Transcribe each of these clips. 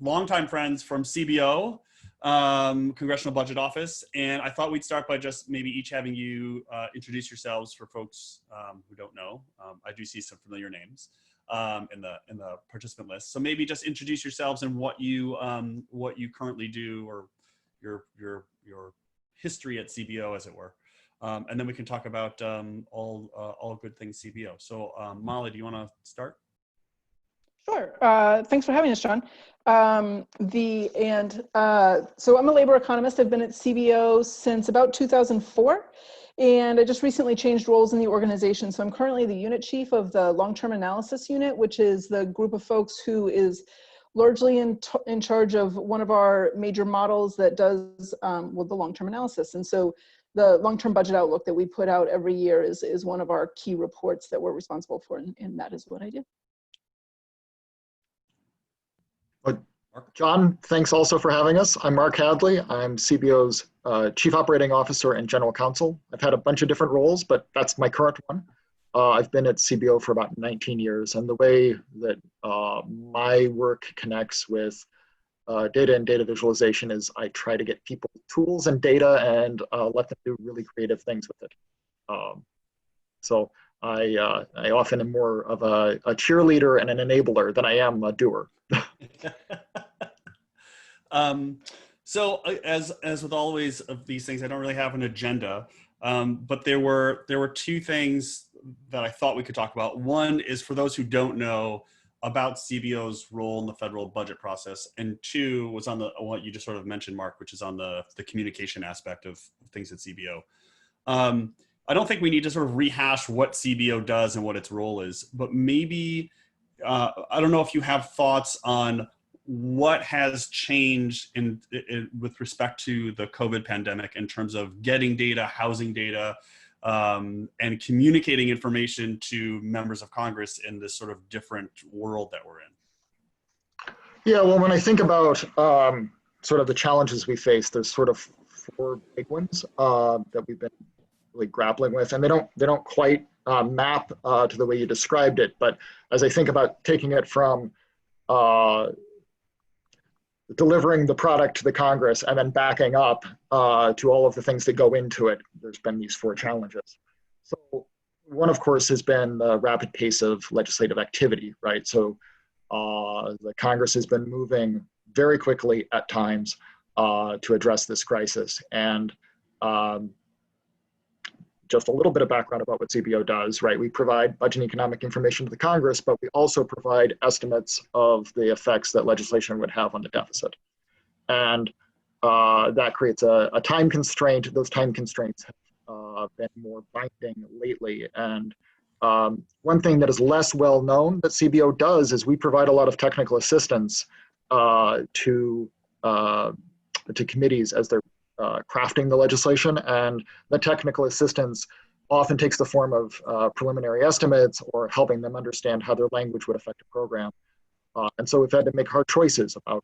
longtime friends from CBO, Congressional Budget Office, and I thought we'd start by just maybe each having you introduce yourselves for folks who don't know. I do see some familiar names in the participant list, so maybe just introduce yourselves and what you currently do, or your history at CBO, as it were, and then we can talk about all good things CBO. So Molly, do you want to start? Sure. Thanks for having us, John. So I'm a labor economist. I've been at CBO since about 2004, and I just recently changed roles in the organization. So I'm currently the unit chief of the long-term analysis unit, which is the group of folks who is largely in charge of one of our major models that does the long-term analysis. And so the long-term budget outlook that we put out every year is one of our key reports that we're responsible for, and that is what I do. John, thanks also for having us. I'm Mark Hadley. I'm CBO's Chief Operating Officer and General Counsel. I've had a bunch of different roles, but that's my current one. I've been at CBO for about 19 years, and the way that my work connects with data and data visualization is I try to get people tools and data and let them do really creative things with it. So I often am more of a cheerleader and an enabler than I am a doer. So as with always of these things, I don't really have an agenda, but there were two things that I thought we could talk about. One is for those who don't know about CBO's role in the federal budget process, and two was on what you just sort of mentioned, Mark, which is on the communication aspect of things at CBO. I don't think we need to sort of rehash what CBO does and what its role is, but maybe I don't know if you have thoughts on what has changed with respect to the COVID pandemic in terms of getting data, housing data, and communicating information to members of Congress in this sort of different world that we're in. Yeah, well, when I think about sort of the challenges we face, there's sort of four big ones that we've been really grappling with, and they don't quite map to the way you described it. But as I think about taking it from delivering the product to the Congress and then backing up to all of the things that go into it, there's been these four challenges. So one, of course, has been the rapid pace of legislative activity, right? So the Congress has been moving very quickly at times to address this crisis. And just a little bit of background about what CBO does, right? We provide budget and economic information to the Congress, but we also provide estimates of the effects that legislation would have on the deficit. And that creates a time constraint. Those time constraints have been more binding lately. And one thing that is less well known that CBO does is we provide a lot of technical assistance to committees as they're crafting the legislation, and the technical assistance often takes the form of preliminary estimates or helping them understand how their language would affect a program. And so we've had to make hard choices about,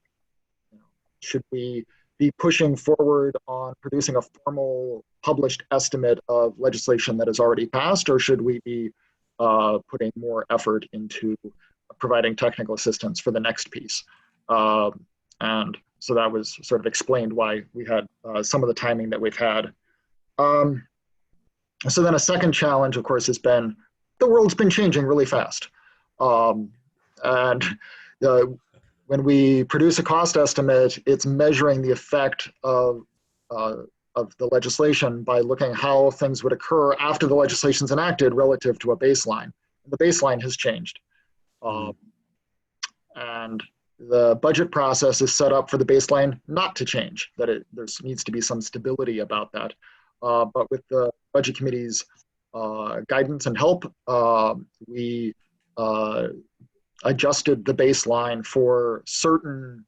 should we be pushing forward on producing a formal published estimate of legislation that has already passed, or should we be putting more effort into providing technical assistance for the next piece? And so that was sort of explained why we had some of the timing that we've had. So then a second challenge, of course, has been the world's been changing really fast. And when we produce a cost estimate, it's measuring the effect of the legislation by looking at how things would occur after the legislation's enacted relative to a baseline. The baseline has changed. And the budget process is set up for the baseline not to change, that there needs to be some stability about that. But with the Budget Committee's guidance and help, we adjusted the baseline for certain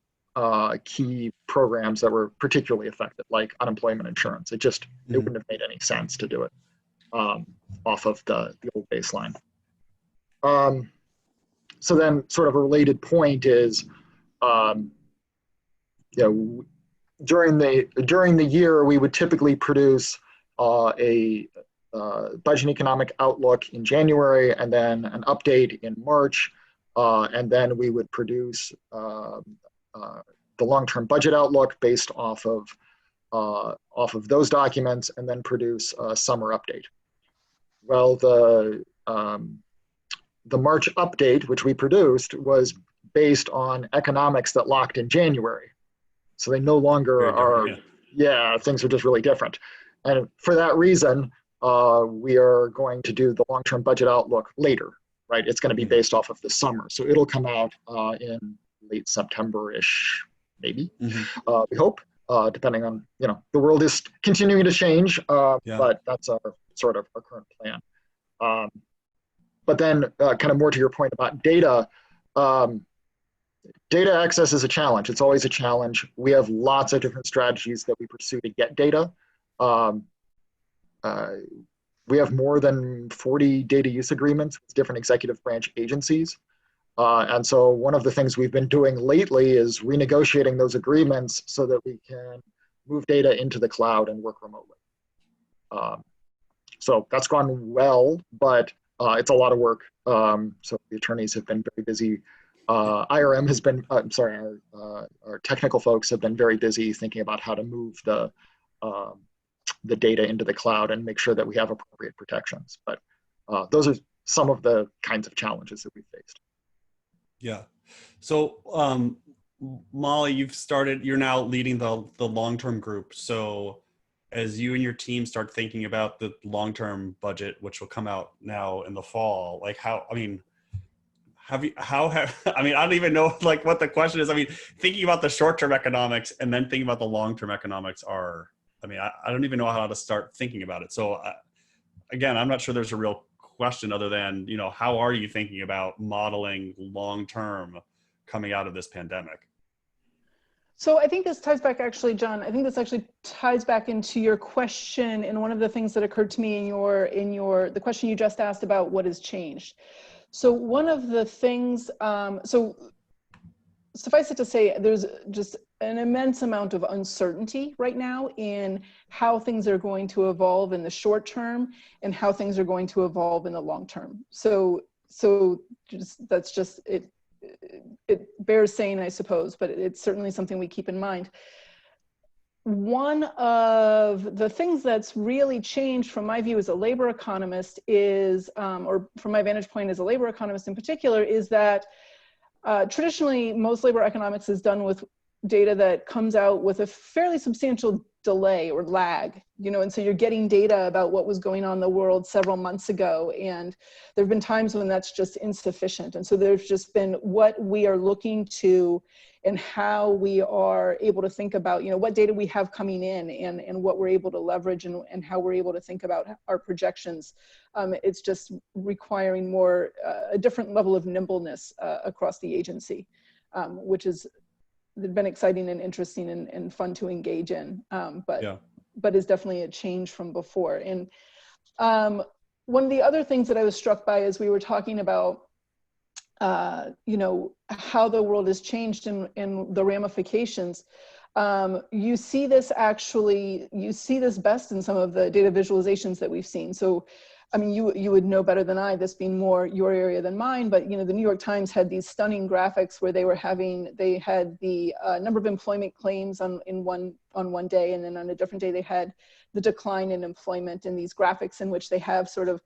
key programs that were particularly affected, like unemployment insurance. It wouldn't have made any sense to do it off of the old baseline. So then sort of a related point is, during the year, we would typically produce a budget and economic outlook in January, and then an update in March, and then we would produce the long-term budget outlook based off of those documents, and then produce a summer update. Well, the March update, which we produced, was based on economics that locked in January. So they no longer are, yeah, things are just really different. And for that reason, we are going to do the long-term budget outlook later, right? It's going to be based off of the summer. So it'll come out in late September-ish, maybe, we hope, depending on, the world is continuing to change, but that's our sort of our current plan. But then kind of more to your point about data, data access is a challenge. It's always a challenge. We have lots of different strategies that we pursue to get data. We have more than 40 data use agreements with different executive branch agencies. And so one of the things we've been doing lately is renegotiating those agreements so that we can move data into the cloud and work remotely. So that's gone well, but it's a lot of work. So the attorneys have been very busy. IRM has been, I'm sorry, our technical folks have been very busy thinking about how to move the data into the cloud and make sure that we have appropriate protections. But those are some of the kinds of challenges that we've faced. Yeah. So Molly, you're now leading the long-term group. So as you and your team start thinking about the long-term budget, which will come out now in the fall, like I don't even know like what the question is. I mean, thinking about the short-term economics and then thinking about the long-term economics I don't even know how to start thinking about it. So again, I'm not sure there's a real question other than, how are you thinking about modeling long-term coming out of this pandemic? So I think this ties back, actually, John, I think this actually ties back into your question. And one of the things that occurred to me in the question you just asked about what has changed. So one of the things, so suffice it to say, there's just an immense amount of uncertainty right now in how things are going to evolve in the short term and how things are going to evolve in the long term. So that's just it. It bears saying, I suppose, but it's certainly something we keep in mind. One of the things that's really changed from my view as a labor economist is, or from my vantage point as a labor economist in particular, is that traditionally most labor economics is done with data that comes out with a fairly substantial delay or lag, and so you're getting data about what was going on in the world several months ago, and there have been times when that's just insufficient. And so there's just been what we are looking to and how we are able to think about, what data we have coming in and what we're able to leverage and how we're able to think about our projections. It's just requiring more, a different level of nimbleness across the agency, which has been exciting and interesting and fun to engage in, but is definitely a change from before. And one of the other things that I was struck by as we were talking about, how the world has changed and the ramifications, you see this best in some of the data visualizations that we've seen. So, I mean, you would know better than I, this being more your area than mine, but the New York Times had these stunning graphics where they had the number of employment claims on one day, and then on a different day they had the decline in employment, and these graphics in which they have sort of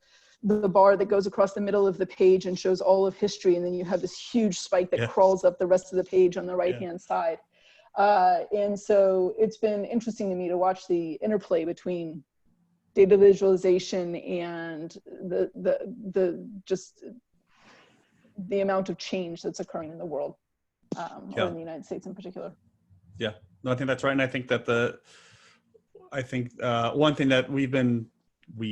the bar that goes across the middle of the page and shows all of history, and then you have this huge spike that crawls up the rest of the page on the right-hand side. And so it's been interesting to me to watch the interplay between data visualization and the amount of change that's occurring in the world, or in the United States in particular. Yeah, no, I think that's right. And I think that one thing that we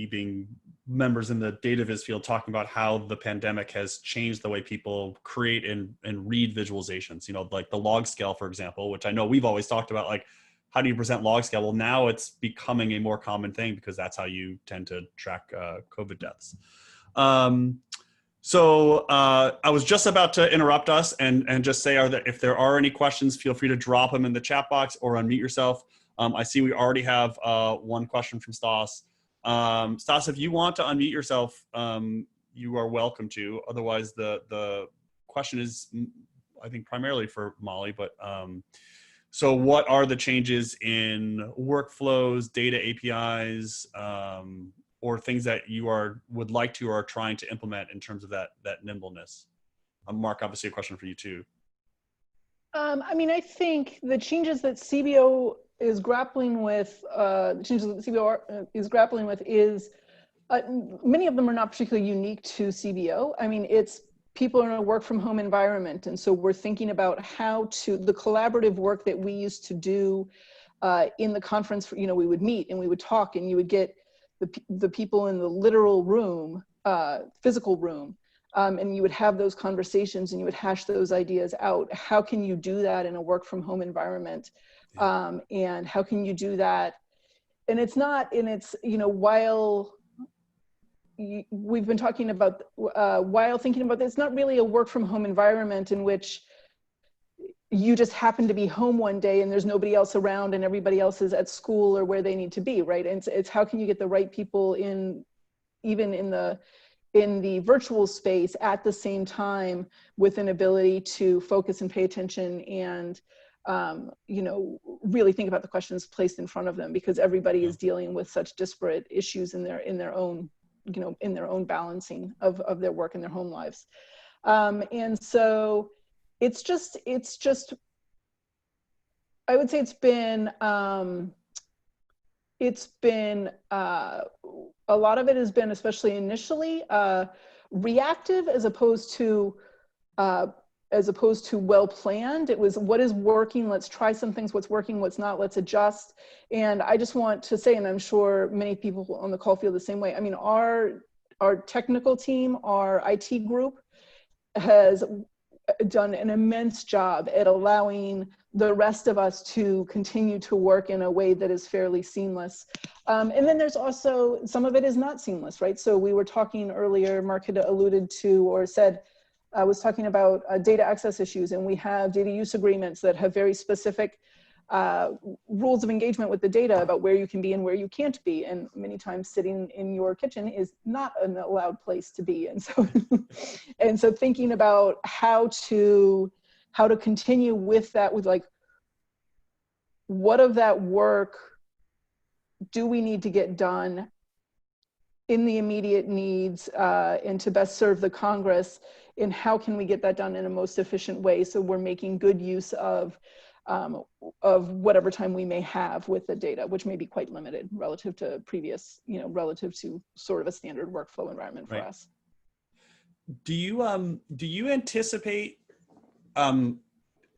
being members in the data viz field talking about how the pandemic has changed the way people create and read visualizations, like the log scale, for example, which I know we've always talked about, like, how do you present log scale? Well, now it's becoming a more common thing because that's how you tend to track COVID deaths. So I was just about to interrupt us and just say, if there are any questions, feel free to drop them in the chat box or unmute yourself. I see we already have one question from Stas. Stas, if you want to unmute yourself, you are welcome to. Otherwise, the question is, I think, primarily for Molly, but So what are the changes in workflows, data APIs, or things that you would like to or are trying to implement in terms of that nimbleness? Mark, obviously a question for you too. I mean, I think the changes that CBO is grappling with, is many of them are not particularly unique to CBO. I mean, it's people are in a work from home environment. And so we're thinking about the collaborative work that we used to do in the conference, we would meet and we would talk, and you would get the people in the literal room, physical room, and you would have those conversations and you would hash those ideas out. How can you do that in a work from home environment? And how can you do that? And while we've been talking about, while thinking about this, it's not really a work from home environment in which you just happen to be home one day and there's nobody else around and everybody else is at school or where they need to be, right? And it's how can you get the right people in, even in the virtual space at the same time, with an ability to focus and pay attention and really think about the questions placed in front of them, because everybody is dealing with such disparate issues in their own balancing of their work and their home lives. And so it's just, I would say it's been a lot of it has been, especially initially, reactive as opposed to well planned. It was, what is working? Let's try some things. What's working? What's not? Let's adjust. And I just want to say, and I'm sure many people on the call feel the same way. I mean, our technical team, our IT group, has done an immense job at allowing the rest of us to continue to work in a way that is fairly seamless. And then there's also, some of it is not seamless, right? So we were talking earlier, Mark had alluded to or said, I was talking about data access issues, and we have data use agreements that have very specific rules of engagement with the data about where you can be and where you can't be. And many times sitting in your kitchen is not an allowed place to be. And so, and so thinking about how to continue with that, with like, what of that work do we need to get done in the immediate needs and to best serve the Congress, and how can we get that done in a most efficient way so we're making good use of whatever time we may have with the data, which may be quite limited relative to previous, relative to sort of a standard workflow environment for us. Do you anticipate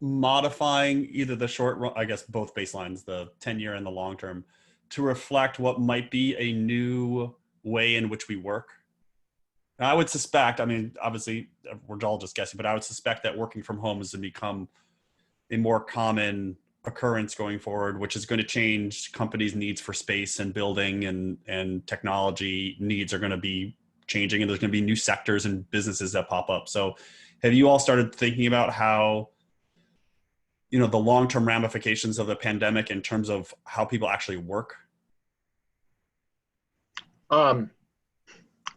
modifying either the short run, I guess both baselines, the 10-year and the long term, to reflect what might be a new way in which we work? Now, I would suspect, I mean, obviously we're all just guessing, but I would suspect that working from home is to become a more common occurrence going forward, which is going to change companies' needs for space and building, and technology needs are going to be changing, and there's going to be new sectors and businesses that pop up. So have you all started thinking about how, the long-term ramifications of the pandemic in terms of how people actually work?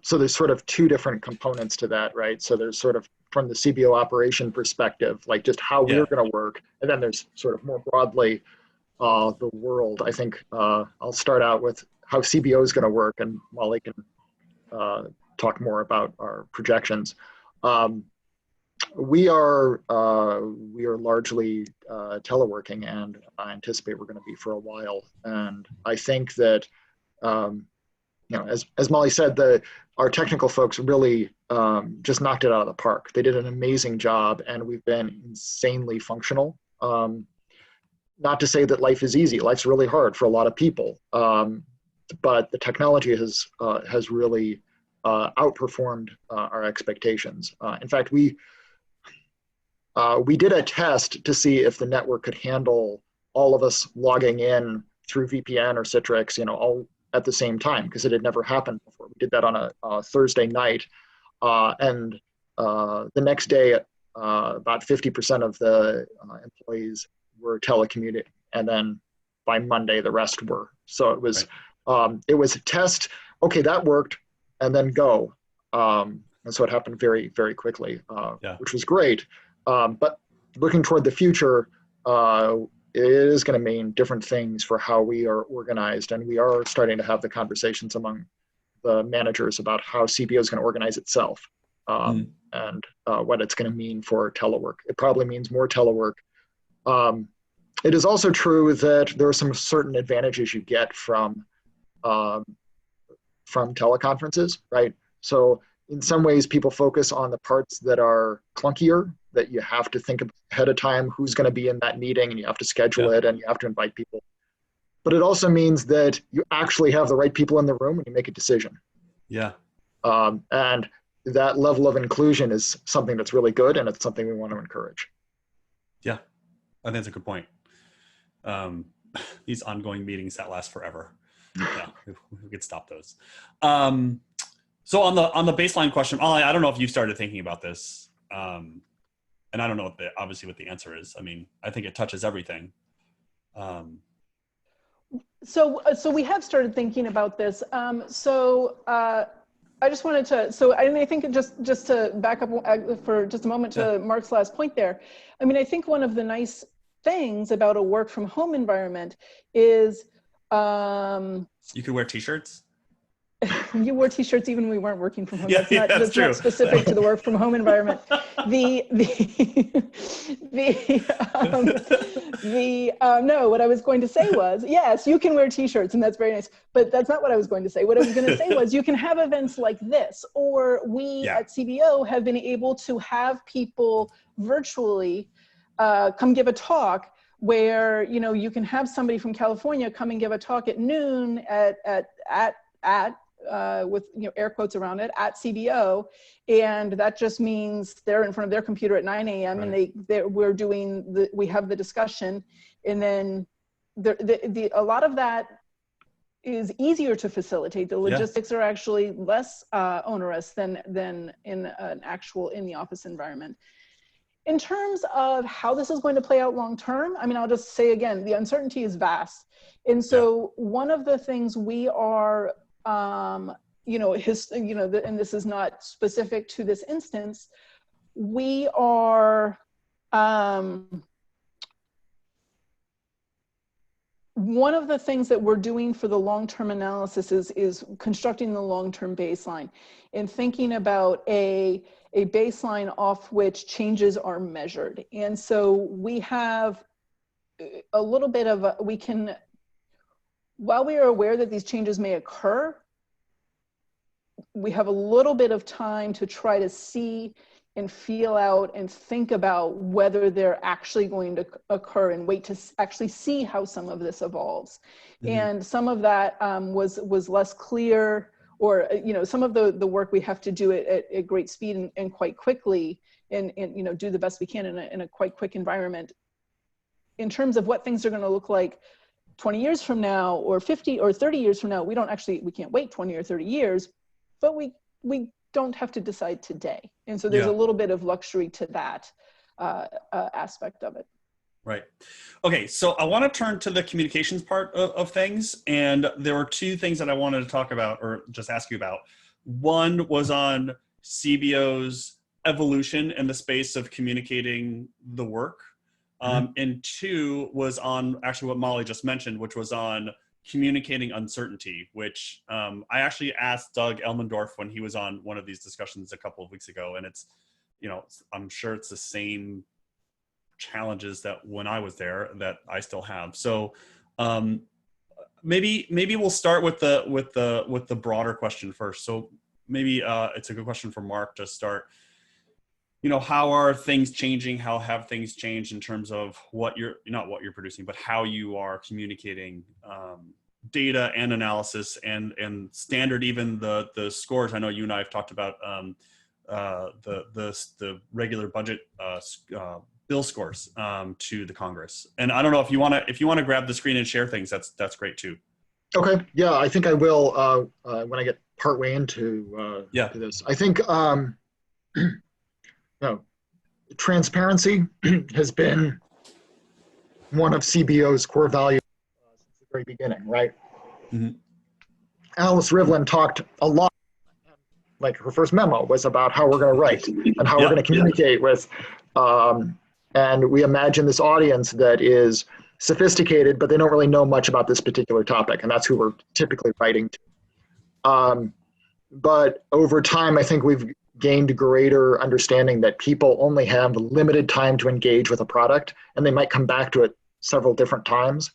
So there's sort of two different components to that, right? So there's sort of from the CBO operation perspective, like just how we're going to work. And then there's sort of more broadly the world. I think I'll start out with how CBO is going to work, and Molly can talk more about our projections. We are largely teleworking, and I anticipate we're going to be for a while. And I think that, as Molly said, our technical folks really just knocked it out of the park. They did an amazing job, and we've been insanely functional. Not to say that life is easy. Life's really hard for a lot of people, but the technology has really outperformed our expectations. In fact, we did a test to see if the network could handle all of us logging in through VPN or Citrix, all at the same time, because it had never happened before. We did that on a Thursday night, and the next day, about 50% of the employees were telecommuting, and then by Monday, the rest were. So it was a test. Okay, that worked, and then go. And so it happened very, very quickly, which was great. But looking toward the future, it is going to mean different things for how we are organized. And we are starting to have the conversations among the managers about how CBO is going to organize itself, and what it's going to mean for telework. It probably means more telework. It is also true that there are some certain advantages you get from teleconferences, right? So in some ways, people focus on the parts that are clunkier, that you have to think ahead of time who's going to be in that meeting, and you have to schedule it, and you have to invite people. But it also means that you actually have the right people in the room when you make a decision. Yeah. And that level of inclusion is something that's really good, and it's something we want to encourage. Yeah, I think that's a good point. These ongoing meetings that last forever. Yeah, we could stop those. So on the baseline question, I don't know if you started thinking about this, and I don't know obviously what the answer is. I mean, I think it touches everything. So we have started thinking about this. I just wanted to, I think just to back up for just a moment to Mark's last point there. I mean, I think one of the nice things about a work from home environment is you could wear t-shirts. You wore t-shirts even when we weren't working from home. Yeah, That's not specific to the work from home environment. No, what I was going to say was, yes, you can wear t-shirts, and that's very nice, but that's not what I was going to say. What I was going to say was, you can have events like this, or we at CBO have been able to have people virtually come give a talk where, you know, you can have somebody from California come and give a talk at noon at with, you know, air quotes around it, at CBO, and that just means they're in front of their computer at 9 a.m. Right. and we have the discussion, and then a lot of that is easier to facilitate. The logistics are actually less onerous than in an actual in the office environment. In terms of how this is going to play out long term, I mean, I'll just say again, the uncertainty is vast, and so one of the things we are and this is not specific to this instance, we are one of the things that we're doing for the long-term analysis is constructing the long-term baseline and thinking about a baseline off which changes are measured. And so we have a little bit of while we are aware that these changes may occur, we have a little bit of time to try to see and feel out and think about whether they're actually going to occur, and wait to actually see how some of this evolves. And some of that was less clear, or some of the work we have to do at great speed and quite quickly, and do the best we can in a quite quick environment. In terms of what things are going to look like 20 years from now, or 50 or 30 years from now, we can't wait 20 or 30 years, but we don't have to decide today. And so there's a little bit of luxury to that aspect of it. Right. Okay, so I want to turn to the communications part of things. And there were two things that I wanted to talk about, or just ask you about. One was on CBO's evolution in the space of communicating the work. And two was on actually what Molly just mentioned, which was on communicating uncertainty, which I actually asked Doug Elmendorf when he was on one of these discussions a couple of weeks ago. And it's, I'm sure it's the same challenges that when I was there that I still have. So maybe we'll start with the broader question first. So maybe it's a good question for Mark to start. How are things changing? How have things changed in terms of not what you're producing, but how you are communicating data and analysis and standard, even the scores. I know you and I have talked about the regular budget bill scores to the Congress. And I don't know if you want to grab the screen and share things, that's great too. Okay. Yeah, I think I will when I get partway into this. I think transparency has been one of CBO's core values since the very beginning, right? Alice Rivlin talked a lot, like her first memo was about how we're going to write and how we're going to communicate with, and we imagine this audience that is sophisticated, but they don't really know much about this particular topic, and that's who we're typically writing to. But over time, I think we've gained greater understanding that people only have limited time to engage with a product, and they might come back to it several different times.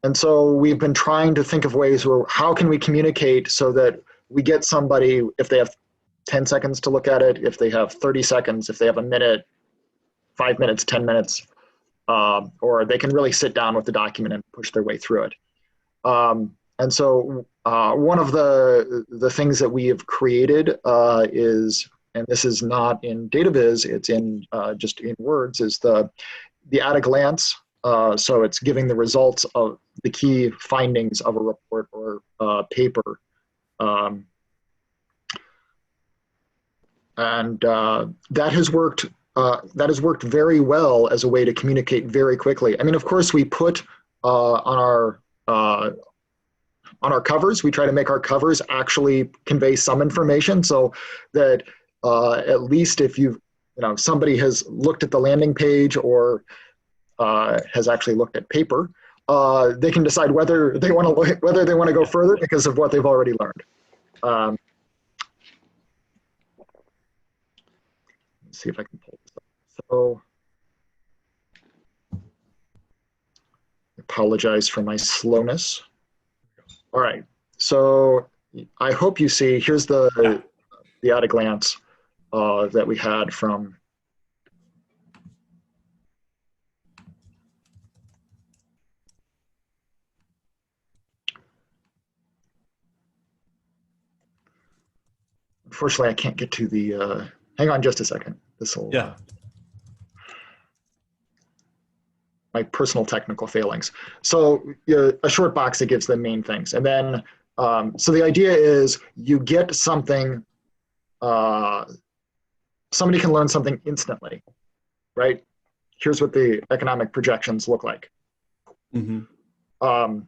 And so we've been trying to think of ways where how can we communicate so that we get somebody, if they have 10 seconds to look at it, if they have 30 seconds, if they have a minute, 5 minutes, 10 minutes, or they can really sit down with the document and push their way through it. And so one of the things that we have created is, and this is not in DataViz, it's in just in Words, is the at a glance. So it's giving the results of the key findings of a report or paper. And that has worked. That has worked very well as a way to communicate very quickly. I mean, of course, we put on our covers, we try to make our covers actually convey some information, so that at least if somebody has looked at the landing page or has actually looked at paper, they can decide whether they want to go further because of what they've already learned. Let's see if I can pull this up. So, I apologize for my slowness. All right, so I hope you see, here's the at a glance that we had from unfortunately I can't get to the hang on just a second. This will my personal technical failings. So a short box that gives the main things. And then, so the idea is you get something, somebody can learn something instantly, right? Here's what the economic projections look like. Mm-hmm.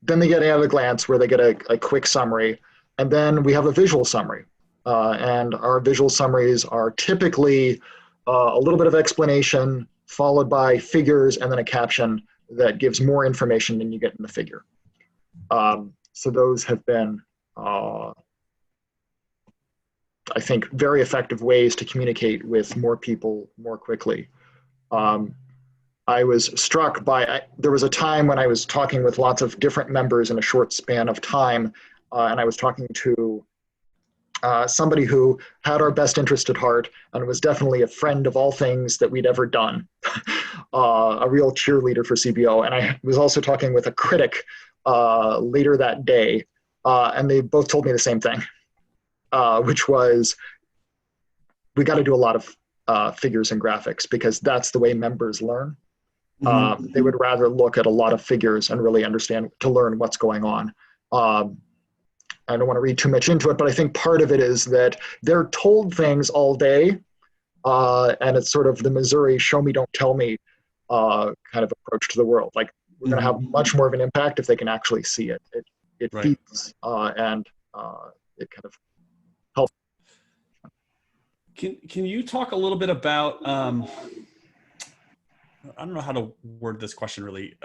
Then they get at a glance where they get a quick summary. And then we have a visual summary. And our visual summaries are typically a little bit of explanation, followed by figures and then a caption that gives more information than you get in the figure. So those have been, I think, very effective ways to communicate with more people more quickly. I was struck by, there was a time when I was talking with lots of different members in a short span of time, and I was talking to somebody who had our best interest at heart and was definitely a friend of all things that we'd ever done, a real cheerleader for CBO. And I was also talking with a critic later that day, and they both told me the same thing, which was, we got to do a lot of figures and graphics because that's the way members learn. Mm-hmm. They would rather look at a lot of figures and really understand to learn what's going on. I don't want to read too much into it, but I think part of it is that they're told things all day, and it's sort of the Missouri show me, don't tell me kind of approach to the world. Like, we're going to have much more of an impact if they can actually see it. It right. Feeds and it kind of helps. Can you talk a little bit about, I don't know how to word this question really,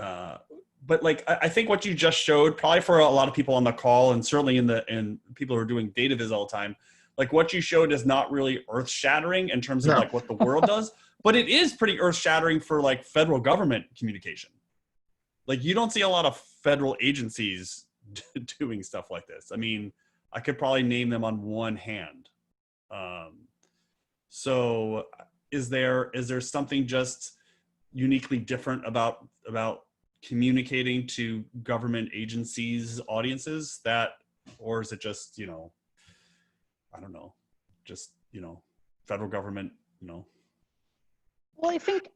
but like, I think what you just showed, probably for a lot of people on the call, and certainly in people who are doing DataViz all the time, like what you showed is not really earth-shattering in terms of like what the world does, but it is pretty earth-shattering for like federal government communication. Like, you don't see a lot of federal agencies doing stuff like this. I mean, I could probably name them on one hand. So is there something just uniquely different about communicating to government agencies' audiences that, or is it just, I don't know, just, federal government, Well, I think,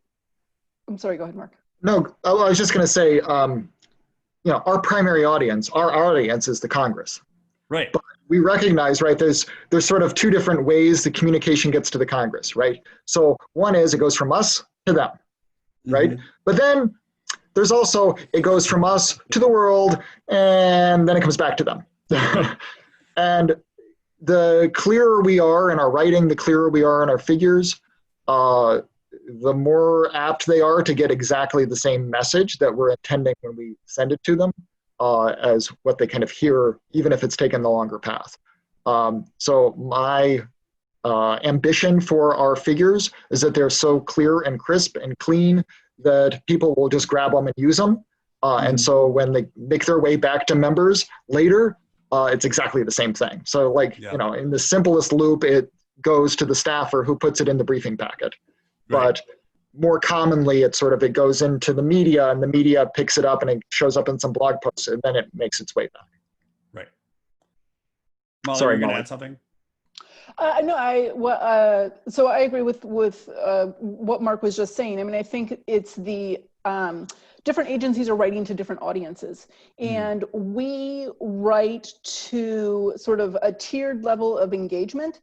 I'm sorry, go ahead, Mark. No, I was just going to say, our primary audience, our audience is the Congress. Right. But we recognize, right, there's sort of two different ways the communication gets to the Congress, right? So one is it goes from us to them, right? Mm-hmm. But then there's also, it goes from us to the world, and then it comes back to them. And the clearer we are in our writing, the clearer we are in our figures, the more apt they are to get exactly the same message that we're intending when we send it to them as what they kind of hear, even if it's taken the longer path. So my ambition for our figures is that they're so clear and crisp and clean that people will just grab them and use them. And so when they make their way back to members later, it's exactly the same thing. So like, you know, in the simplest loop, it goes to the staffer who puts it in the briefing packet. Right. But more commonly, it goes into the media, and the media picks it up and it shows up in some blog posts, and then it makes its way back. Right. Molly, Sorry, you're going to Molly. add something? No, so I agree with what Mark was just saying. I mean, I think it's the different agencies are writing to different audiences, and we write to sort of a tiered level of engagement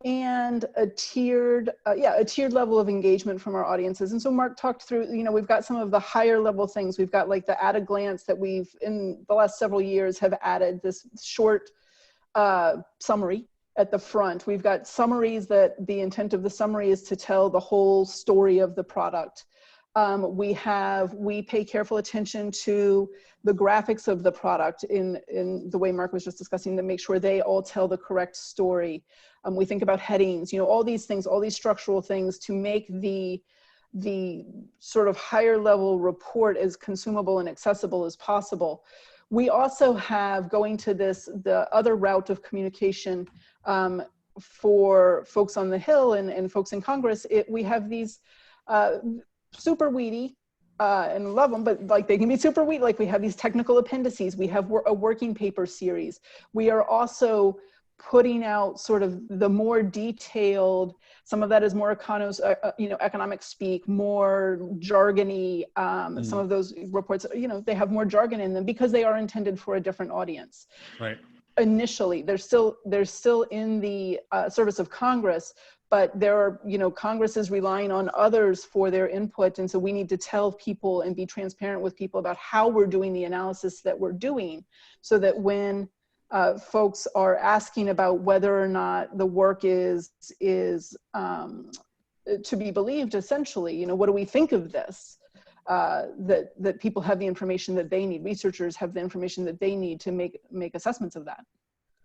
and a tiered level of engagement from our audiences. And so Mark talked through, you know, we've got some of the higher level things. We've got like the at a glance that we've in the last several years have added this short summary at the front. We've got summaries that the intent of the summary is to tell the whole story of the product. We pay careful attention to the graphics of the product in the way Mark was just discussing, to make sure they all tell the correct story. We think about headings, you know, all these things, all these structural things to make the sort of higher level report as consumable and accessible as possible. We also have, going to the other route of communication for folks on the Hill and folks in Congress, we have these super weedy, and love them, but like they can be super weedy. Like we have these technical appendices. We have a working paper series. We are also putting out sort of the more detailed, some of that is more economic speak, more jargony. Some of those reports, you know, they have more jargon in them because they are intended for a different audience. Right. Initially, they're still in the service of Congress, but there are, you know, Congress is relying on others for their input. And so we need to tell people and be transparent with people about how we're doing the analysis that we're doing, so that when folks are asking about whether or not the work is to be believed, essentially, you know, what do we think of this? That people have the information that they need, researchers have the information that they need to make assessments of that.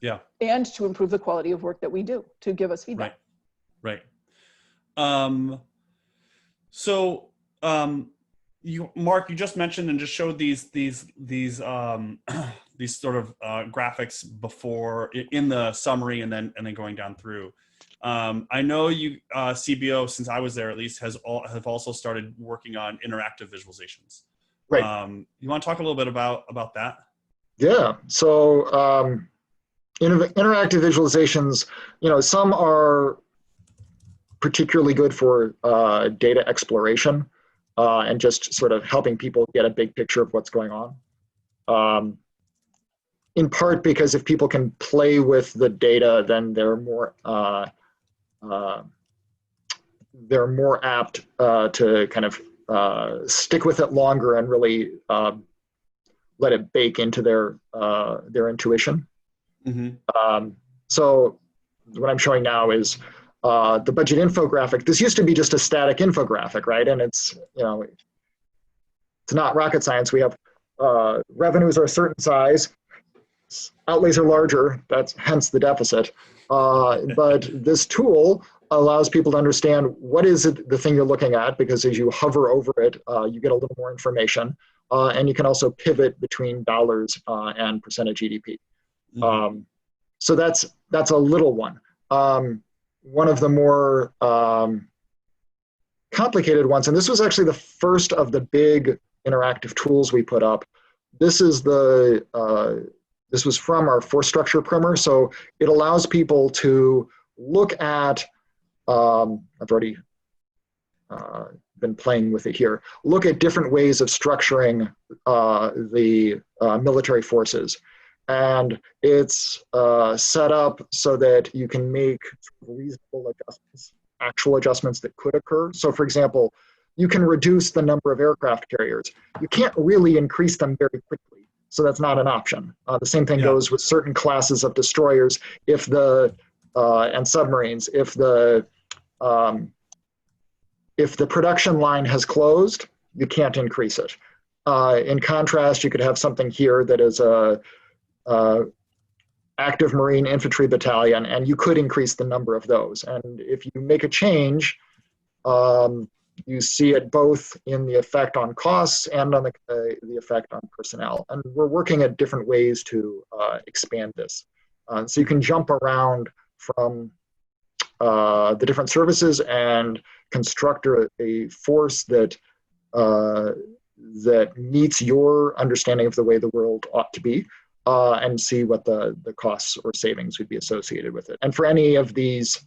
Yeah. And to improve the quality of work that we do, to give us feedback. Right. Mark, you just mentioned and just showed these these sort of graphics before in the summary and then going down through. I know you CBO, since I was there at least, have also started working on interactive visualizations. Right. You want to talk a little bit about that? Yeah. So interactive visualizations, you know, some are particularly good for data exploration and just sort of helping people get a big picture of what's going on. In part because if people can play with the data, then they're more apt to kind of stick with it longer and really let it bake into their intuition. So what I'm showing now is the budget infographic. This used to be just a static infographic, right? And it's, you know, it's not rocket science. We have revenues are a certain size, outlays are larger. That's hence the deficit. But this tool allows people to understand what is it, the thing you're looking at, because as you hover over it, you get a little more information. And you can also pivot between dollars and percent of GDP. So that's a little one. One of the more complicated ones, and this was actually the first of the big interactive tools we put up. This is this was from our force structure primer. So it allows people to look at, I've already been playing with it here, look at different ways of structuring the military forces. And it's set up so that you can make reasonable adjustments, actual adjustments that could occur. So for example, you can reduce the number of aircraft carriers. You can't really increase them very quickly. So that's not an option. The same thing goes with certain classes of destroyers and submarines. If the if the production line has closed, you can't increase it. In contrast, you could have something here that is a active Marine infantry battalion, and you could increase the number of those. And if you make a change, you see it both in the effect on costs and on the effect on personnel. And we're working at different ways to expand this. So you can jump around from the different services and construct a force that that meets your understanding of the way the world ought to be, and see what the costs or savings would be associated with it. And for any of these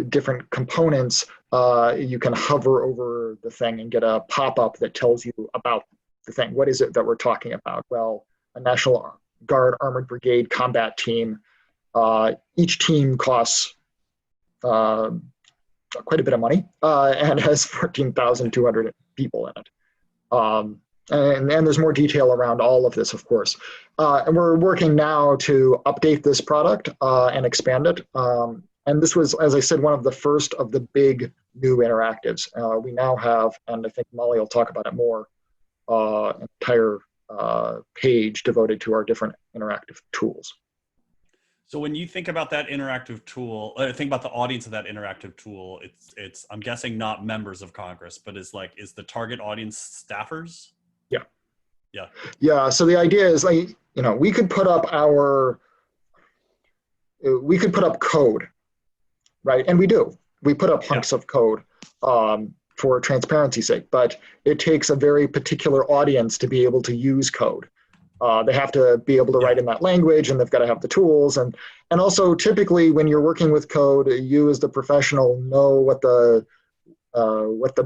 different components, you can hover over the thing and get a pop-up that tells you about the thing. What is it that we're talking about? Well, a National Guard Armored Brigade combat team. Each team costs quite a bit of money and has 14,200 people in it. And there's more detail around all of this, of course. And we're working now to update this product and expand it. And this was, as I said, one of the first of the big new interactives. We now have, and I think Molly will talk about it more, an entire page devoted to our different interactive tools. So when you think about that interactive tool, think about the audience of that interactive tool, it's I'm guessing not members of Congress, but is the target audience staffers? Yeah. Yeah. Yeah. So the idea is, like, we could put up code, right? And we do. We put up hunks of code for transparency's sake, but it takes a very particular audience to be able to use code. They have to be able to write in that language, and they've got to have the tools. And also, typically, when you're working with code, you as the professional know what the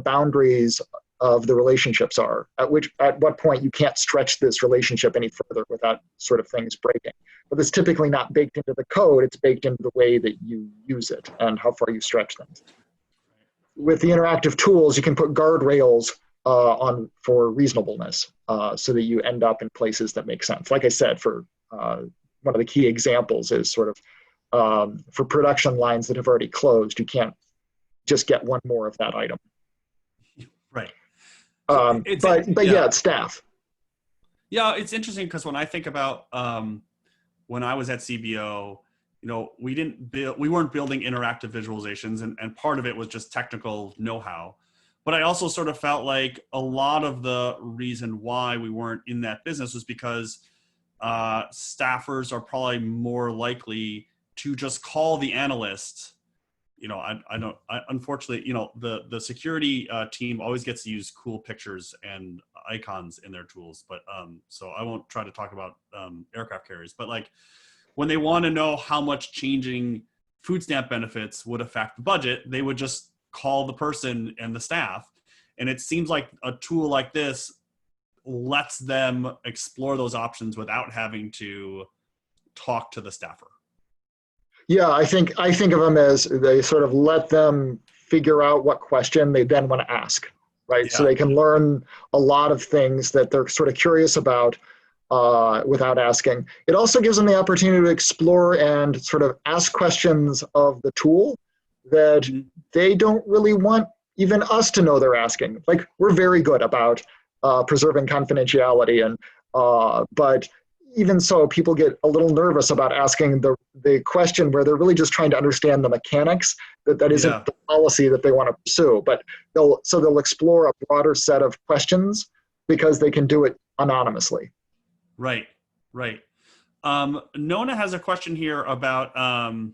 boundaries of the relationships are, at what point you can't stretch this relationship any further without sort of things breaking. But it's typically not baked into the code, it's baked into the way that you use it and how far you stretch things. With the interactive tools, you can put guardrails on for reasonableness, so that you end up in places that make sense. Like I said, for one of the key examples is sort of for production lines that have already closed, you can't just get one more of that item. Right. But yeah, it's staff. Yeah, it's interesting because when I think about when I was at CBO, we weren't building interactive visualizations, and part of it was just technical know-how. But I also sort of felt like a lot of the reason why we weren't in that business was because staffers are probably more likely to just call the analyst. Unfortunately, the security team always gets to use cool pictures and icons in their tools. But so I won't try to talk about aircraft carriers. But like when they want to know how much changing food stamp benefits would affect the budget, they would just call the person and the staff. And it seems like a tool like this lets them explore those options without having to talk to the staffer. Yeah, I think of them as they sort of let them figure out what question they then want to ask, right? Yeah. So they can learn a lot of things that they're sort of curious about without asking. It also gives them the opportunity to explore and sort of ask questions of the tool that they don't really want even us to know they're asking. Like, we're very good about preserving confidentiality, and but even so, people get a little nervous about asking the question where they're really just trying to understand the mechanics, that isn't the policy that they want to pursue. But they'll explore a broader set of questions because they can do it anonymously. Right. Nona has a question here about, and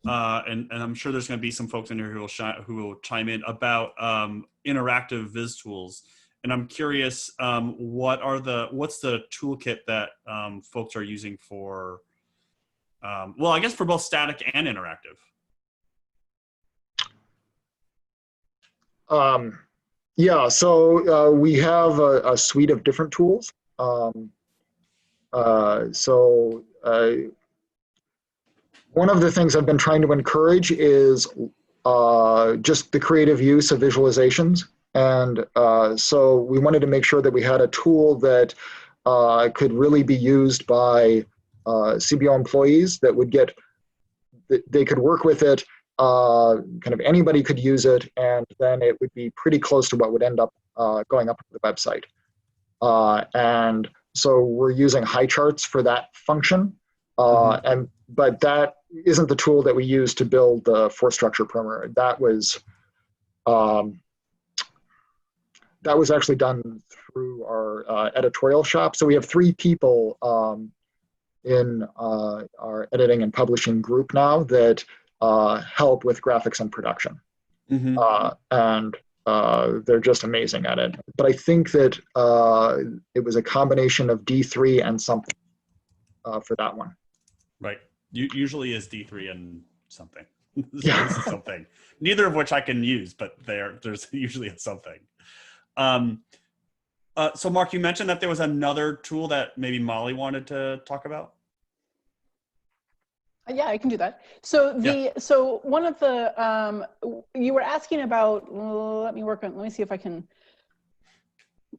I'm sure there's going to be some folks in here who will chime in about interactive viz tools. And I'm curious, what's the toolkit that folks are using for, well, I guess for both static and interactive? Yeah, so we have a suite of different tools. One of the things I've been trying to encourage is just the creative use of visualizations. And so we wanted to make sure that we had a tool that could really be used by CBO employees that would get they could work with it. Kind of anybody could use it, and then it would be pretty close to what would end up going up on the website. And so we're using high charts for that function. But that isn't the tool that we use to build the force structure primer. That was actually done through our editorial shop. So we have 3 people in our editing and publishing group now that help with graphics and production. And they're just amazing at it. But I think that it was a combination of D3 and something for that one. Right. Usually is D3 and something. Yeah. Something. Neither of which I can use, but there's usually something. So Mark, you mentioned that there was another tool that maybe Molly wanted to talk about. Yeah, I can do that. So so one of the you were asking about. Let me see if I can.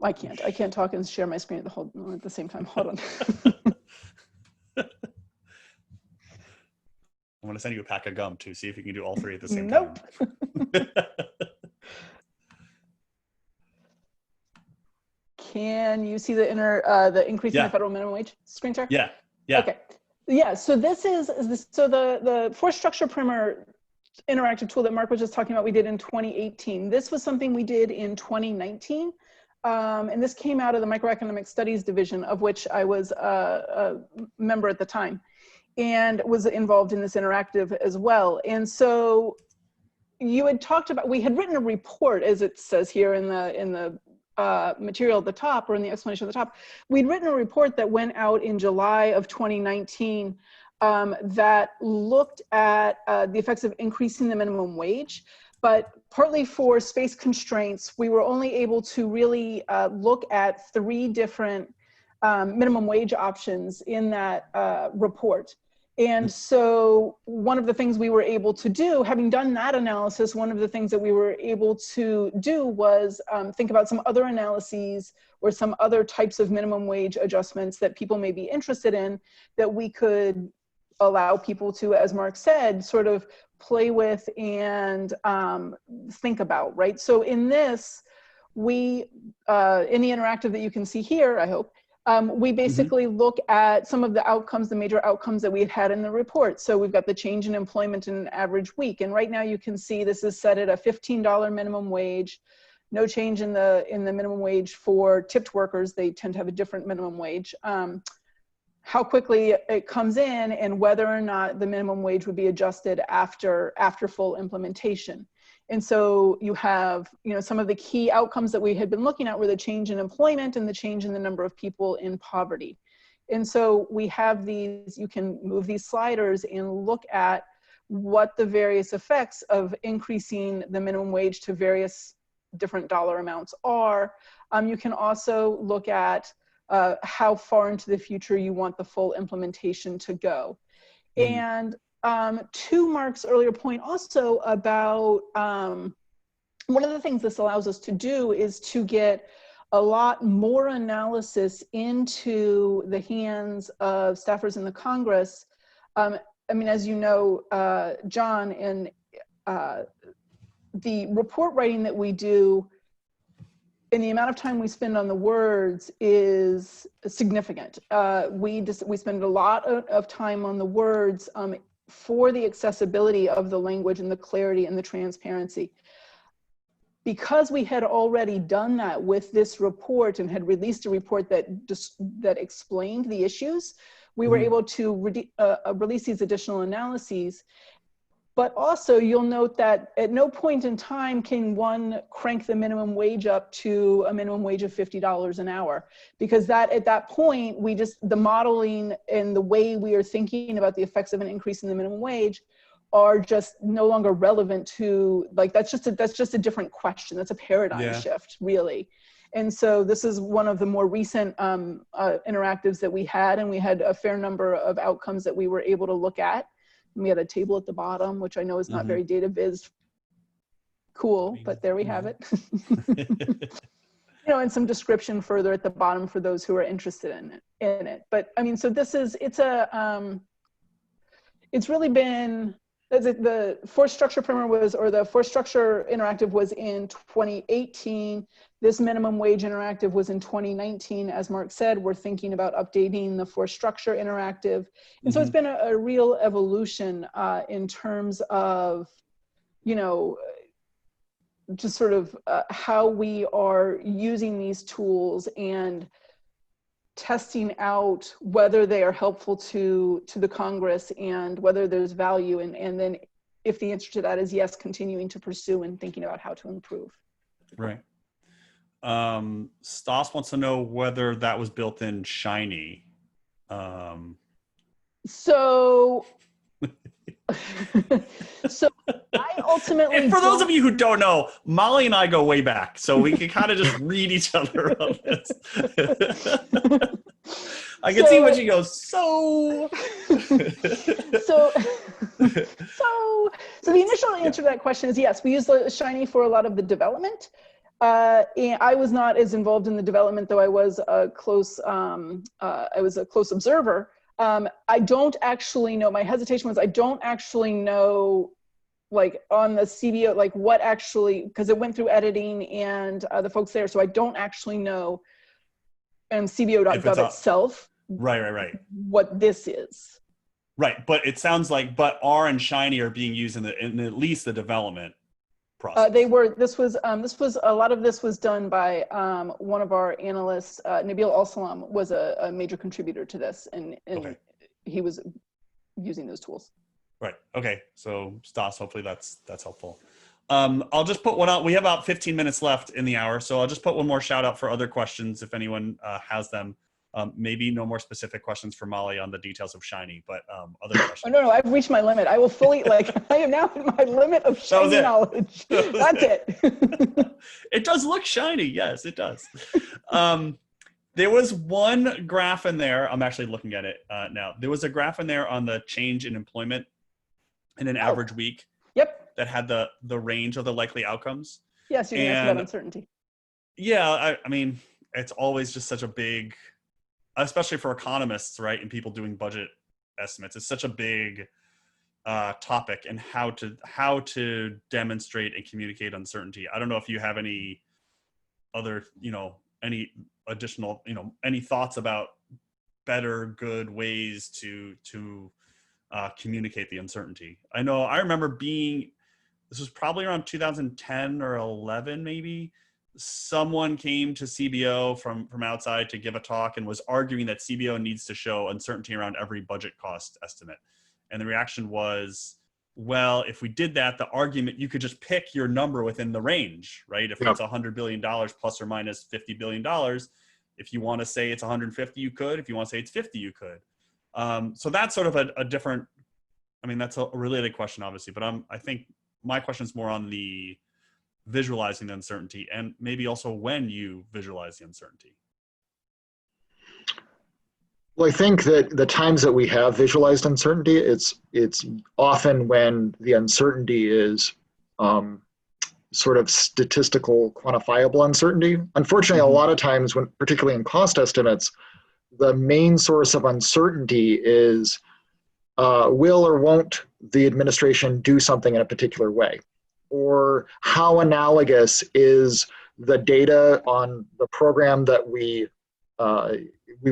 I can't talk and share my screen at the same time. Hold on. I want to send you a pack of gum to see if you can do all 3 at the same time. Can you see the increase in the federal minimum wage screen share? Yeah. Okay. Yeah. So the force structure primer interactive tool that Mark was just talking about, we did in 2018. This was something we did in 2019. And this came out of the microeconomic studies division, of which I was a member at the time, and was involved in this interactive as well. And so you had talked about, we had written a report, as it says here in the material at the top, or in the explanation at the top. We'd written a report that went out in July of 2019 that looked at the effects of increasing the minimum wage, but partly for space constraints, we were only able to really look at 3 different minimum wage options in that report. And so one of the things we were able to do, having done that analysis, one of the things that we were able to do was think about some other analyses or some other types of minimum wage adjustments that people may be interested in, that we could allow people to, as Mark said, sort of play with and think about, right? So in this, in the interactive that you can see here, I hope, we basically look at some of the outcomes, the major outcomes that we had in the report. So we've got the change in employment in an average week. And right now you can see this is set at a $15 minimum wage, no change in the minimum wage for tipped workers. They tend to have a different minimum wage. How quickly it comes in, and whether or not the minimum wage would be adjusted after full implementation. And so you have, some of the key outcomes that we had been looking at were the change in employment and the change in the number of people in poverty. And so we have these, you can move these sliders and look at what the various effects of increasing the minimum wage to various different dollar amounts are. You can also look at how far into the future you want the full implementation to go. And to Mark's earlier point also about, one of the things this allows us to do is to get a lot more analysis into the hands of staffers in the Congress. I mean, as you know, John, and the report writing that we do, and the amount of time we spend on the words is significant. We spend a lot of time on the words for the accessibility of the language and the clarity and the transparency. Because we had already done that with this report and had released a report that explained the issues, we were able to release these additional analyses. But also, you'll note that at no point in time can one crank the minimum wage up to a minimum wage of $50 an hour, because at that point, the modeling and the way we are thinking about the effects of an increase in the minimum wage are just no longer relevant to, like, that's just a different question. That's a paradigm shift, really. And so this is one of the more recent interactives that we had, and we had a fair number of outcomes that we were able to look at. We had a table at the bottom, which I know is not very data viz cool, but there we have it. And some description further at the bottom for those who are interested in it. But I mean, so this is, It's really been, the force structure primer was, or the force structure interactive was in 2018. This minimum wage interactive was in 2019. As Mark said, we're thinking about updating the force structure interactive. And so it's been a real evolution in terms of, you know, just sort of how we are using these tools and testing out whether they are helpful to the Congress and whether there's value. And then if the answer to that is yes, continuing to pursue and thinking about how to improve. Right. Stas wants to know whether that was built in SHINee. So I ultimately, and for those of you who don't know, Molly and I go way back, so we can kind of just read each other on this. I can see when she goes, so the initial answer to that question is yes, we use SHINee for a lot of the development. And I was not as involved in the development, though I was a close observer. I don't actually know, my hesitation was I don't actually know, like on the CBO, like what actually, because it went through editing and the folks there, so I don't actually know CBO.gov itself. Right. What this is. Right, but it sounds like, but R and SHINee are being used in at least the development process. A lot of this was done by one of our analysts, Nabil Al-Salam was a major contributor to this, and okay. He was using those tools. Right. Okay. So Stas, hopefully that's helpful. I'll just put one out. We have about 15 minutes left in the hour, so I'll just put one more shout out for other questions if anyone has them. Maybe no more specific questions for Molly on the details of SHINee, but other questions. Oh, no, I've reached my limit. I will fully, I am now at my limit of SHINee knowledge. That's it. It does look shiny. Yes, it does. There was one graph in there. I'm actually looking at it now. There was a graph in there on the change in employment in an average week. Yep. That had the range of the likely outcomes. Yes, you can ask about uncertainty. Yeah, I mean, it's always just such a big, especially for economists, right, and people doing budget estimates. It's such a big topic, and how to demonstrate and communicate uncertainty. I don't know if you have any other, any additional, any thoughts about better, good ways to communicate the uncertainty. I remember this was probably around 2010 or 11, maybe. Someone came to CBO from outside to give a talk and was arguing that CBO needs to show uncertainty around every budget cost estimate. And the reaction was, well, if we did that, the argument, you could just pick your number within the range, right? If it's $100 billion plus or minus $50 billion, if you want to say it's 150, you could. If you want to say it's 50, you could. So that's sort of a different, that's a related question, obviously, but I think my question is more on the visualizing the uncertainty, and maybe also when you visualize the uncertainty. Well, I think that the times that we have visualized uncertainty, it's often when the uncertainty is sort of statistical, quantifiable uncertainty. Unfortunately, a lot of times, when particularly in cost estimates, the main source of uncertainty is will or won't the administration do something in a particular way, or how analogous is the data on the program that we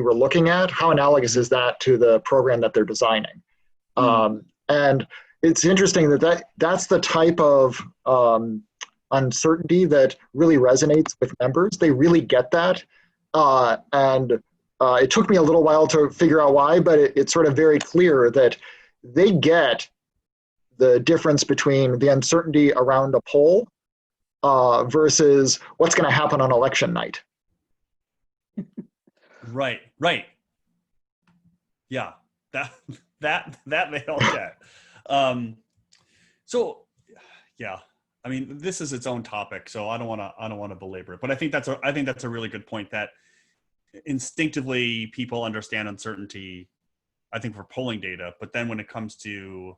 were looking at, how analogous is that to the program that they're designing? And it's interesting that's the type of uncertainty that really resonates with members. They really get that. And it took me a little while to figure out why, but it's sort of very clear that they get the difference between the uncertainty around a poll versus what's going to happen on election night. Right. Yeah, that they all get. So, yeah, this is its own topic, so I don't want to belabor it. But I think that's a really good point, that instinctively people understand uncertainty, I think, for polling data, but then when it comes to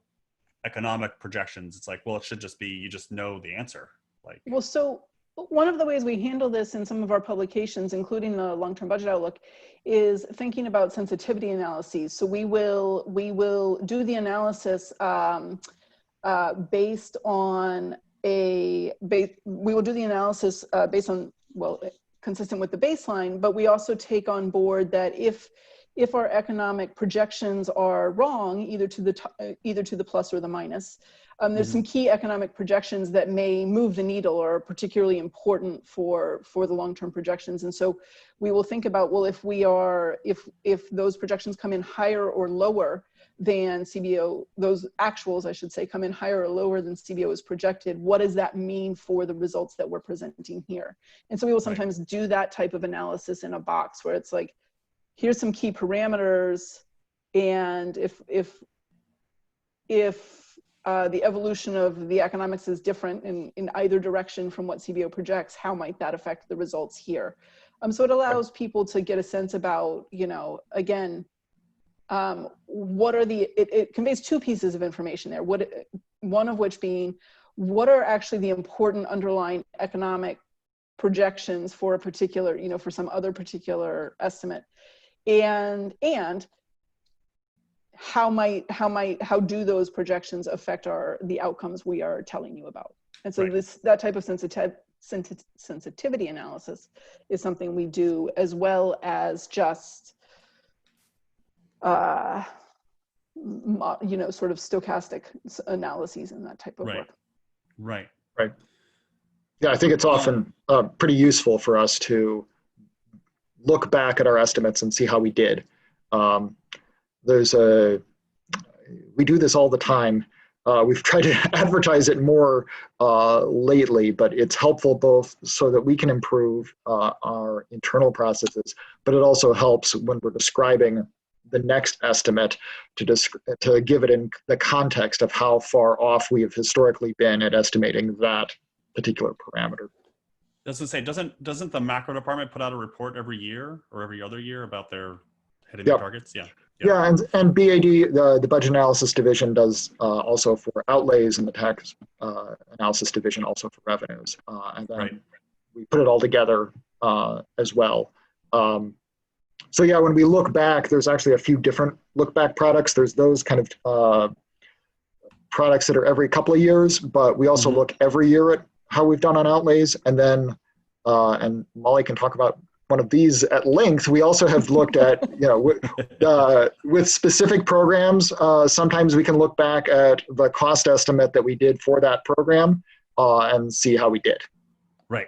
economic projections, it's like, well, it should just be, you just know the answer. Like, well, so one of the ways we handle this in some of our publications, including the long-term budget outlook, is thinking about sensitivity analyses. So we will do the analysis based on based on, well, consistent with the baseline, but we also take on board that if our economic projections are wrong, either to the plus or the minus, there's some key economic projections that may move the needle or are particularly important for the long-term projections. And so we will think about, well, if those projections come in higher or lower than CBO, those actuals, I should say, come in higher or lower than CBO is projected, what does that mean for the results that we're presenting here? And so we will sometimes do that type of analysis in a box where it's like, here's some key parameters, and if the evolution of the economics is different in either direction from what CBO projects, how might that affect the results here? So it allows people to get a sense about, again, what are it conveys two pieces of information there. One of which being, what are actually the important underlying economic projections for a particular, for some other particular estimate, and how do those projections affect the outcomes we are telling you about? And so that type of sensitivity analysis is something we do, as well as just sort of stochastic analyses and that type of work. Right. Yeah, I think it's often pretty useful for us to look back at our estimates and see how we did. We do this all the time. We've tried to advertise it more lately, but it's helpful both so that we can improve our internal processes, but it also helps when we're describing the next estimate to give it in the context of how far off we have historically been at estimating that particular parameter. Doesn't the macro department put out a report every year or every other year about their hitting their targets? Yeah, and BAD, the Budget Analysis Division, does also for outlays, and the Tax Analysis Division also for revenues. And then we put it all together as well. So yeah, when we look back, there's actually a few different look back products. There's those kind of products that are every couple of years, but we also look every year at how we've done on outlays. And then, and Molly can talk about one of these at length. We also have looked at, with specific programs, sometimes we can look back at the cost estimate that we did for that program and see how we did. Right.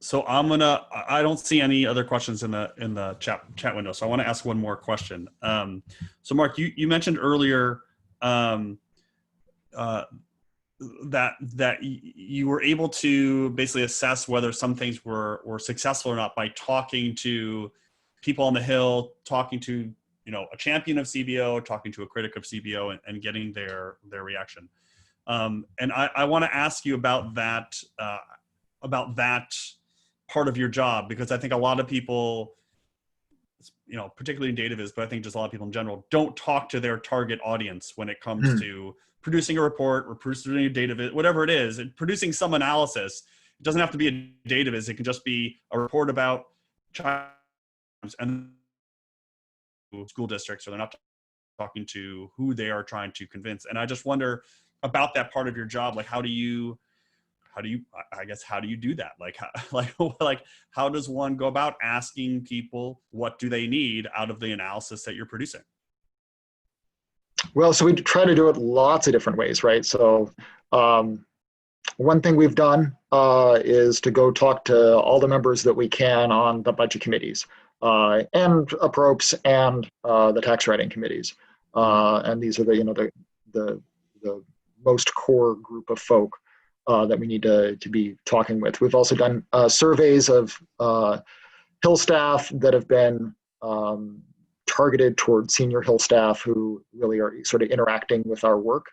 So I don't see any other questions in the chat window. So I want to ask one more question. So Mark, you mentioned earlier that you were able to basically assess whether some things were successful or not by talking to people on the Hill, talking to a champion of CBO, talking to a critic of CBO, and getting their reaction. And I want to ask you about that part of your job, because I think a lot of people, particularly in data viz, but I think just a lot of people in general, don't talk to their target audience when it comes to producing a report or producing a data viz, whatever it is, and producing some analysis. It doesn't have to be a data viz. It can just be a report about child and school districts, or they're not talking to who they are trying to convince. And I just wonder about that part of your job. Like, how do you do that? How does one go about asking people what do they need out of the analysis that you're producing? Well, so we try to do it lots of different ways, right? So one thing we've done is to go talk to all the members that we can on the budget committees and appropes and the tax writing committees. And these are the most core group of folk that we need to be talking with. We've also done surveys of Hill staff that have been targeted toward senior Hill staff who really are sort of interacting with our work.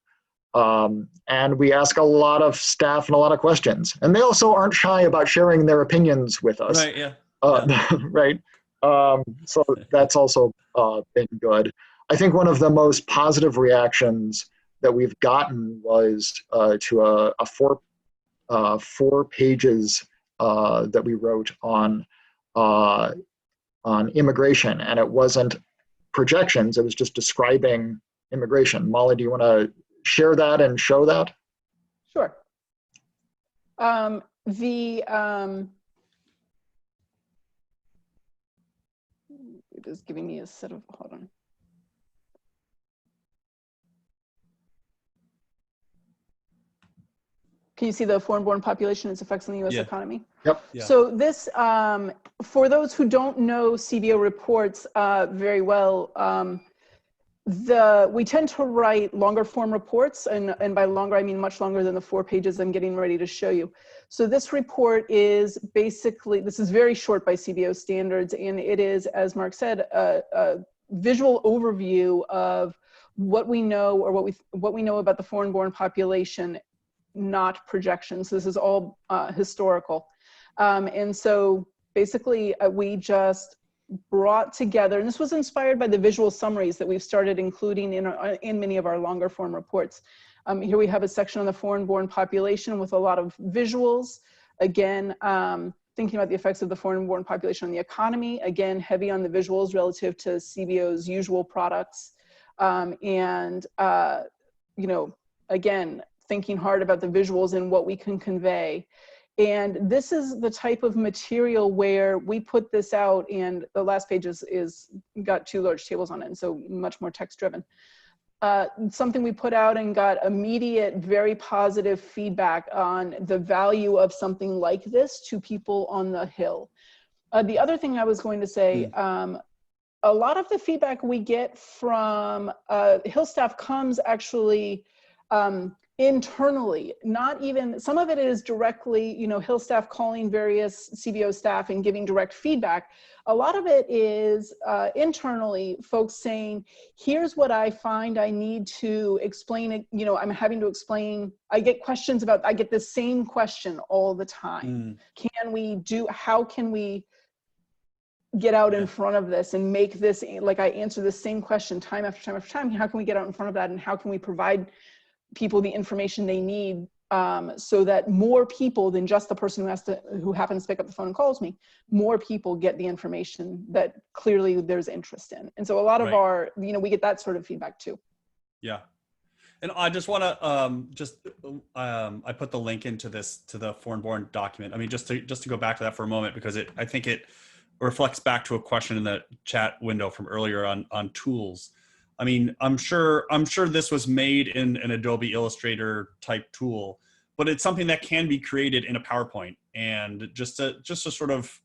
And we ask a lot of staff and a lot of questions. And they also aren't shy about sharing their opinions with us. Right, yeah. Right. So that's also been good. I think one of the most positive reactions that we've gotten was to a 4 pages that we wrote on immigration, and it wasn't projections, it was just describing immigration. Molly, do you want to share that and show that? Sure. It is giving me a set of, hold on. Can you see the foreign-born population, its effects on the U.S. economy? Yep. Yeah. So this, for those who don't know CBO reports very well, we tend to write longer form reports, and by longer I mean much longer than the 4 pages I'm getting ready to show you. So this report is basically, this is very short by CBO standards, and it is, as Mark said, a visual overview of what we know, or what we know about the foreign-born population, not projections. This is all historical. And so basically we just brought together, and this was inspired by the visual summaries that we've started including in many of our longer form reports. Here we have a section on the foreign-born population with a lot of visuals. Again, thinking about the effects of the foreign-born population on the economy. Again, heavy on the visuals relative to CBO's usual products. You know, again, thinking hard about the visuals and what we can convey. And this is the type of material where we put this out, and the last page is got 2 large tables on it, and so much more text driven. Something we put out and got immediate, very positive feedback on the value of something like this to people on the Hill. The other thing I was going to say, a lot of the feedback we get from Hill staff comes actually internally, not even, some of it is directly, you know, Hill staff calling various CBO staff and giving direct feedback. A lot of it is internally, folks saying, here's what I find I need to explain it. You know, I'm having to explain, I get questions about, I get the same question all the time. How can we get out in front of this and make this, like I answer the same question time after time after time, how can we get out in front of that, and how can we provide people the information they need so that more people than just the person who happens to pick up the phone and calls me, more people get the information that clearly there's interest in. And so a lot of our, you know, we get that sort of feedback too. Yeah. And I just want to I put the link into this, to the Foreignborn document. I mean, just to go back to that for a moment, because I think it reflects back to a question in the chat window from earlier on tools. I mean, I'm sure this was made in an Adobe Illustrator type tool, but it's something that can be created in a PowerPoint. And just to sort of,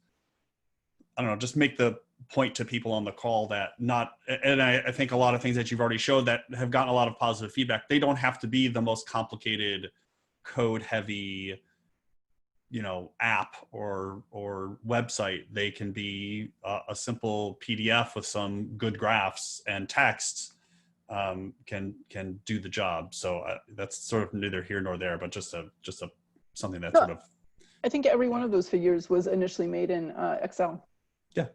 I don't know, just make the point to people on the call that I think a lot of things that you've already showed that have gotten a lot of positive feedback, they don't have to be the most complicated, code heavy, you know, app or website. They can be a simple PDF with some good graphs and text can do the job. So that's sort of neither here nor there, but just something that sort of. I think every one of those figures was initially made in Excel. Yeah,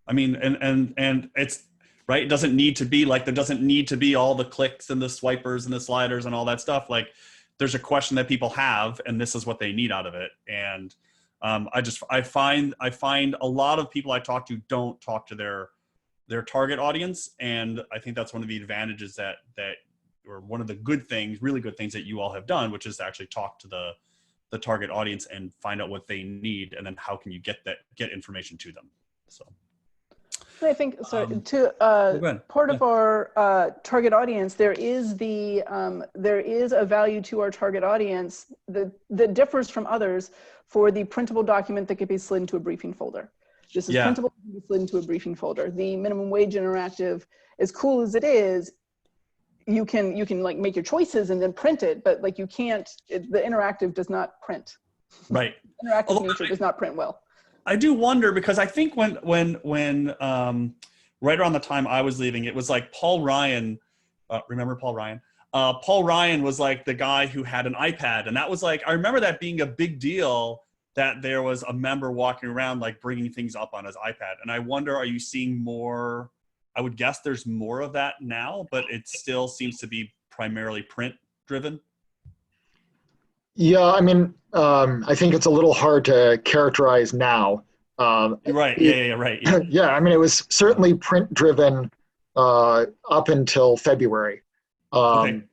I mean, and it's right. It doesn't need to be like, there doesn't need to be all the clicks and the swipers and the sliders and all that stuff. Like, there's a question that people have, and this is what they need out of it. And I find a lot of people I talk to don't talk to their target audience, and I think that's one of the advantages that or one of the good things, really good things that you all have done, which is to actually talk to the target audience and find out what they need, and then how can you get information to them. So. I think, sorry, part of our target audience, there is a value to our target audience that differs from others for the printable document that could be slid into a briefing folder. This is printable, can be slid into a briefing folder. The minimum wage interactive, as cool as it is, you can like make your choices and then print it, but like you can't, the interactive does not print. Right. Interactive nature does not print well. I do wonder, because I think when right around the time I was leaving, it was like Paul Ryan, remember Paul Ryan? Paul Ryan was like the guy who had an iPad, and that was like, I remember that being a big deal, that there was a member walking around like bringing things up on his iPad. And I wonder, are you seeing more? I would guess there's more of that now, but it still seems to be primarily print driven. Yeah, I mean, I think it's a little hard to characterize now. You're right. Yeah, right. Yeah. Yeah, I mean, it was certainly print driven up until February. Okay. Um,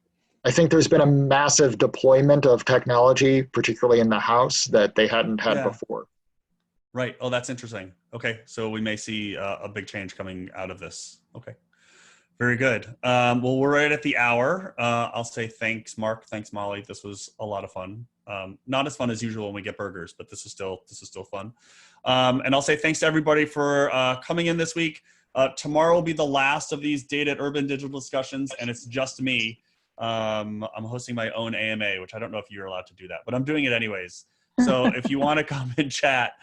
I think there's been a massive deployment of technology, particularly in the House, that they hadn't had Yeah. before. Right. Oh, that's interesting. Okay. So we may see a big change coming out of this. Okay. Very good. Well, we're right at the hour. I'll say thanks, Mark. Thanks, Molly. This was a lot of fun. Not as fun as usual when we get burgers, but this is still fun. And I'll say thanks to everybody for coming in this week. Tomorrow will be the last of these dated urban digital discussions, and it's just me. I'm hosting my own AMA, which I don't know if you're allowed to do that, but I'm doing it anyways. So if you want to come and chat,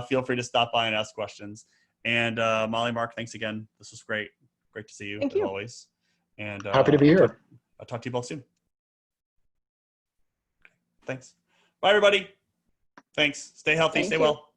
feel free to stop by and ask questions. And Molly, Mark, thanks again. This was great. Great to see you, Thank as you. always. And Happy to be here. I'll talk to you both soon. Thanks. Bye, everybody. Thanks. Stay healthy. Thank Stay you. well.